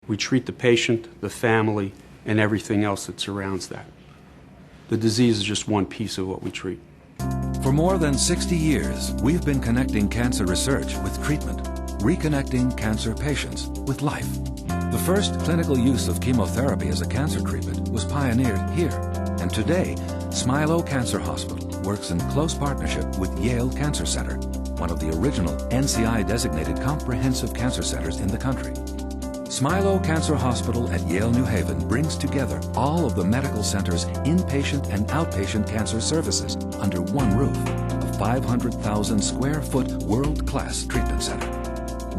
We treat the patient, the family, and everything else that surrounds that. The disease is just one piece of what we treat. For more than 60 years, we've been connecting cancer research with treatment, reconnecting cancer patients with life. The first clinical use of chemotherapy as a cancer treatment was pioneered here, and today, Smilow Cancer Hospital works in close partnership with Yale Cancer Center, one of the original NCI-designated comprehensive cancer centers in the country. Smilow Cancer Hospital at Yale New Haven brings together all of the medical center's inpatient and outpatient cancer services under one roof, a 500,000 square foot world-class treatment center.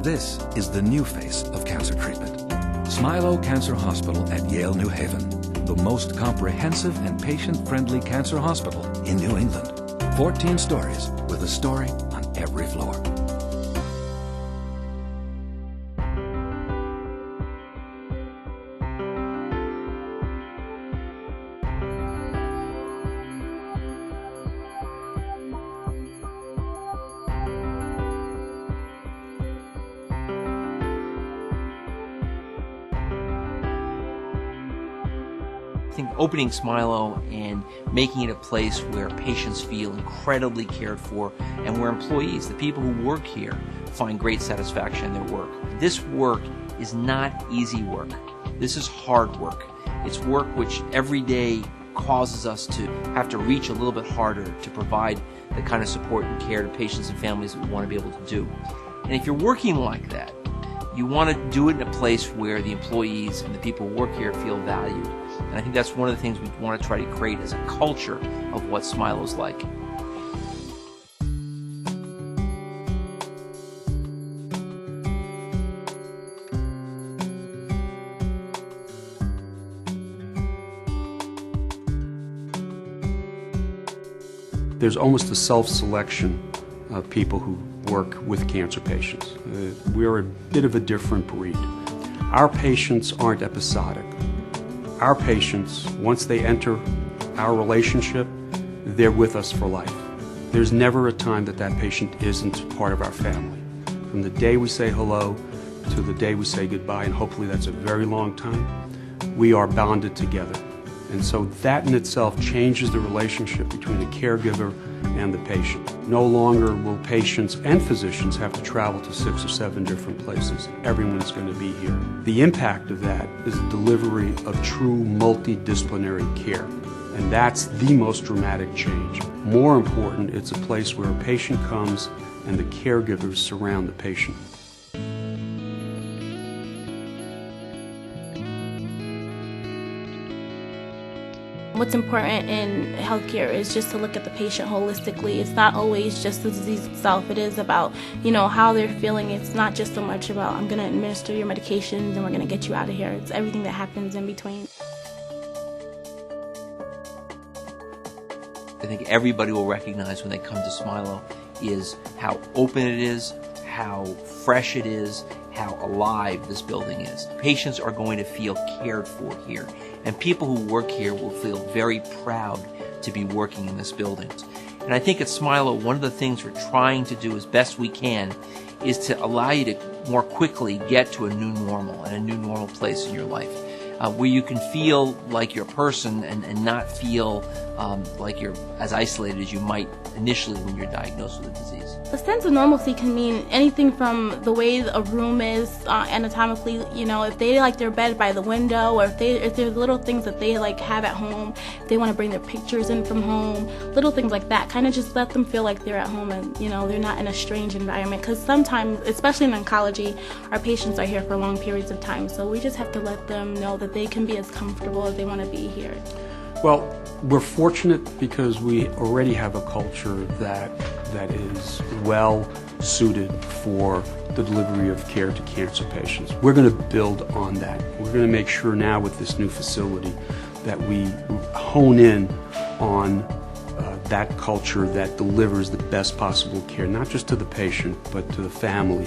This is the new face of cancer treatment. Smilow Cancer Hospital at Yale New Haven, the most comprehensive and patient-friendly cancer hospital in New England. 14 stories with a story on every floor. I think opening Smilow and making it a place where patients feel incredibly cared for and where employees, the people who work here, find great satisfaction in their work. This work is not easy work. This is hard work. It's work which every day causes us to have to reach a little bit harder to provide the kind of support and care to patients and families that we want to be able to do. And if you're working like that, you want to do it in a place where the employees and the people who work here feel valued. And I think that's one of the things we want to try to create as a culture of what Smilow's like. There's almost a self-selection of people who work with cancer patients. We're a bit of a different breed. Our patients aren't episodic. Our patients, once they enter our relationship, they're with us for life. There's never a time that that patient isn't part of our family. From the day we say hello to the day we say goodbye, and hopefully that's a very long time, we are bonded together. And so that in itself changes the relationship between the caregiver and the patient. No longer will patients and physicians have to travel to 6 or 7 different places. Everyone's going to be here. The impact of that is the delivery of true multidisciplinary care. And that's the most dramatic change. More important, it's a place where a patient comes and the caregivers surround the patient. What's important in healthcare is just to look at the patient holistically. It's not always just the disease itself. It is about, how they're feeling. It's not just so much about, I'm going to administer your medications and we're going to get you out of here. It's everything that happens in between. I think everybody will recognize when they come to Smilow is how open it is, how fresh it is, how alive this building is. Patients are going to feel cared for here, and people who work here will feel very proud to be working in this building. And I think at Smilow, one of the things we're trying to do as best we can is to allow you to more quickly get to a new normal and a new normal place in your life, where you can feel like you're a person and not feel like you're as isolated as you might initially when you're diagnosed with a disease. The sense of normalcy can mean anything from the way a room is anatomically, if they like their bed by the window, or if there's little things that they have at home, if they want to bring their pictures in from home, little things like that, kind of just let them feel like they're at home and, they're not in a strange environment. Because sometimes, especially in oncology, our patients are here for long periods of time, so we just have to let them know that they can be as comfortable as they want to be here. Well, we're fortunate because we already have a culture that is well suited for the delivery of care to cancer patients. We're going to build on that. We're going to make sure now with this new facility that we hone in on that culture that delivers the best possible care, not just to the patient, but to the family.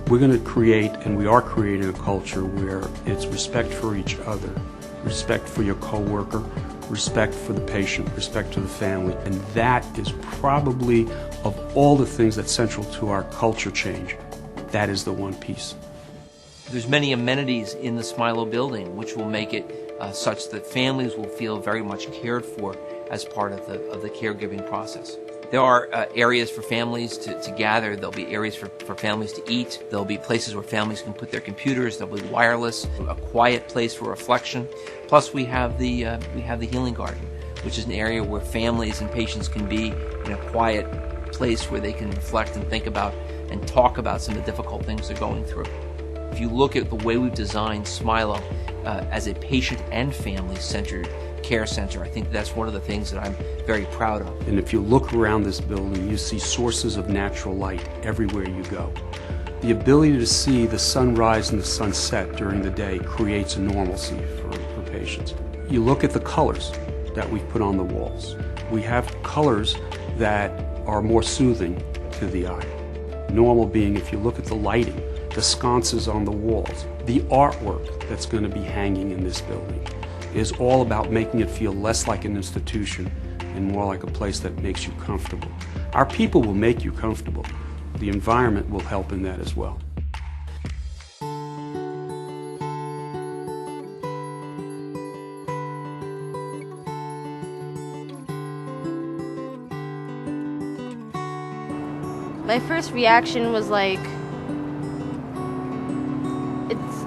We're going to create, and we are creating, a culture where it's respect for each other, respect for your coworker, respect for the patient, respect to the family. And that is probably, of all the things that's central to our culture change, that is the one piece. There's many amenities in the Smilo building which will make it such that families will feel very much cared for as part of the caregiving process. There are areas for families to gather. There'll be areas for families to eat. There'll be places where families can put their computers. There'll be wireless, a quiet place for reflection. Plus, we have the healing garden, which is an area where families and patients can be in a quiet place where they can reflect and think about and talk about some of the difficult things they're going through. If you look at the way we've designed Smilo as a patient and family-centered care center, I think that's one of the things that I'm very proud of. And if you look around this building, you see sources of natural light everywhere you go. The ability to see the sunrise and the sunset during the day creates a normalcy for patients. You look at the colors that we've put on the walls. We have colors that are more soothing to the eye. Normal being, if you look at the lighting, the sconces on the walls, the artwork that's going to be hanging in this building is all about making it feel less like an institution and more like a place that makes you comfortable. Our people will make you comfortable. The environment will help in that as well. My first reaction was like,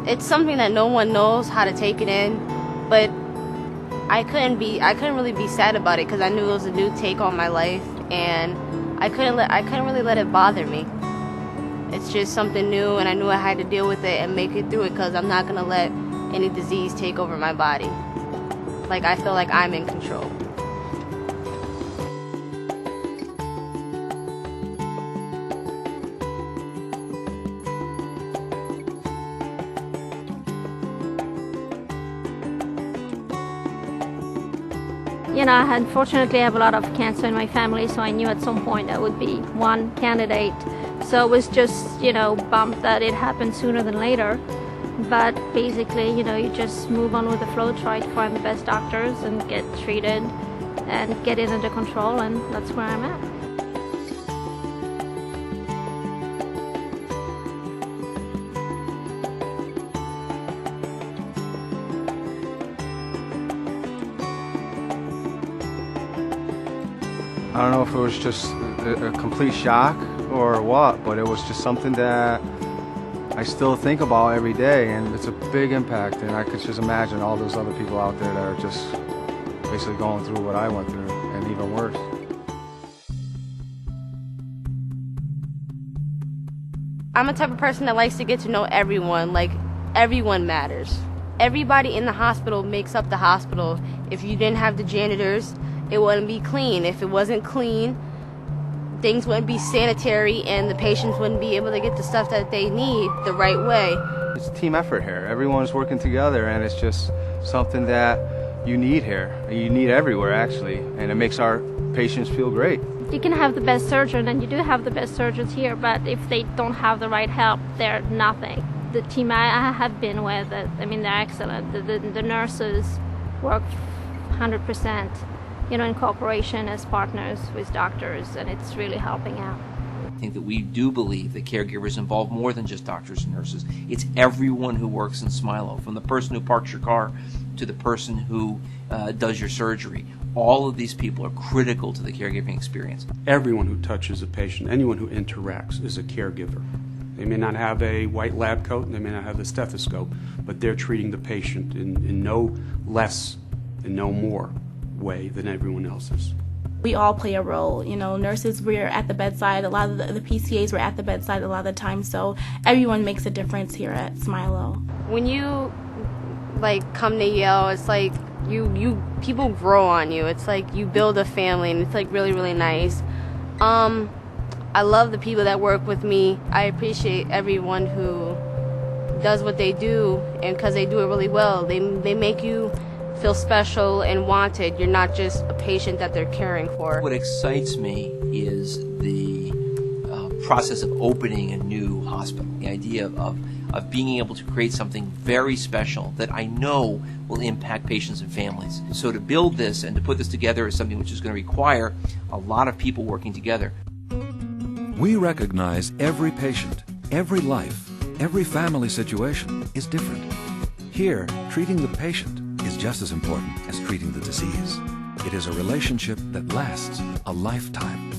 it's something that no one knows how to take it in, but I couldn't really be sad about it because I knew it was a new take on my life, and I couldn't really let it bother me. It's just something new, and I knew I had to deal with it and make it through it because I'm not gonna let any disease take over my body. Like, I feel like I'm in control. You know, unfortunately I have a lot of cancer in my family, so I knew at some point I would be one candidate. So it was just, you know, bummed that it happened sooner than later. But basically, you know, you just move on with the flow, try to find the best doctors and get treated and get it under control, and that's where I'm at. I don't know if it was just a complete shock or what, but it was just something that I still think about every day, and it's a big impact, and I could just imagine all those other people out there that are just basically going through what I went through, and even worse. I'm a type of person that likes to get to know everyone, like everyone matters. Everybody in the hospital makes up the hospital. If you didn't have the janitors, it wouldn't be clean. If it wasn't clean, things wouldn't be sanitary and the patients wouldn't be able to get the stuff that they need the right way. It's a team effort here. Everyone's working together, and it's just something that you need here. You need everywhere, actually, and it makes our patients feel great. You can have the best surgeon, and you do have the best surgeons here, but if they don't have the right help, they're nothing. The team I have been with, I mean, they're excellent. The nurses work 100%. You know, in cooperation as partners with doctors, and it's really helping out. I think that we do believe that caregivers involve more than just doctors and nurses. It's everyone who works in Smilo, from the person who parks your car to the person who does your surgery. All of these people are critical to the caregiving experience. Everyone who touches a patient, anyone who interacts, is a caregiver. They may not have a white lab coat, and they may not have the stethoscope, but they're treating the patient in no less and no more way than everyone else's. We all play a role. You know, nurses, we're at the bedside. A lot of the PCAs were at the bedside a lot of the time, so everyone makes a difference here at Smilo. When you like come to Yale, it's like you people grow on you. It's like you build a family, and it's like really, really nice. I love the people that work with me. I appreciate everyone who does what they do, and because they do it really well, they make you feel special and wanted. You're not just a patient that they're caring for. What excites me is the process of opening a new hospital. The idea of being able to create something very special that I know will impact patients and families. So to build this and to put this together is something which is going to require a lot of people working together. We recognize every patient, every life, Every family situation is different. Here, treating the patient is just as important as treating the disease. It is a relationship that lasts a lifetime.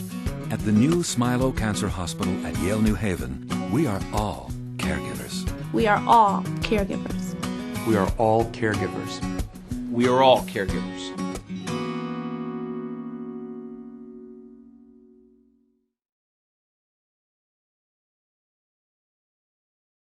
At the new Smilo Cancer Hospital at Yale New Haven, we are all caregivers. We are all caregivers. We are all caregivers. We are all caregivers.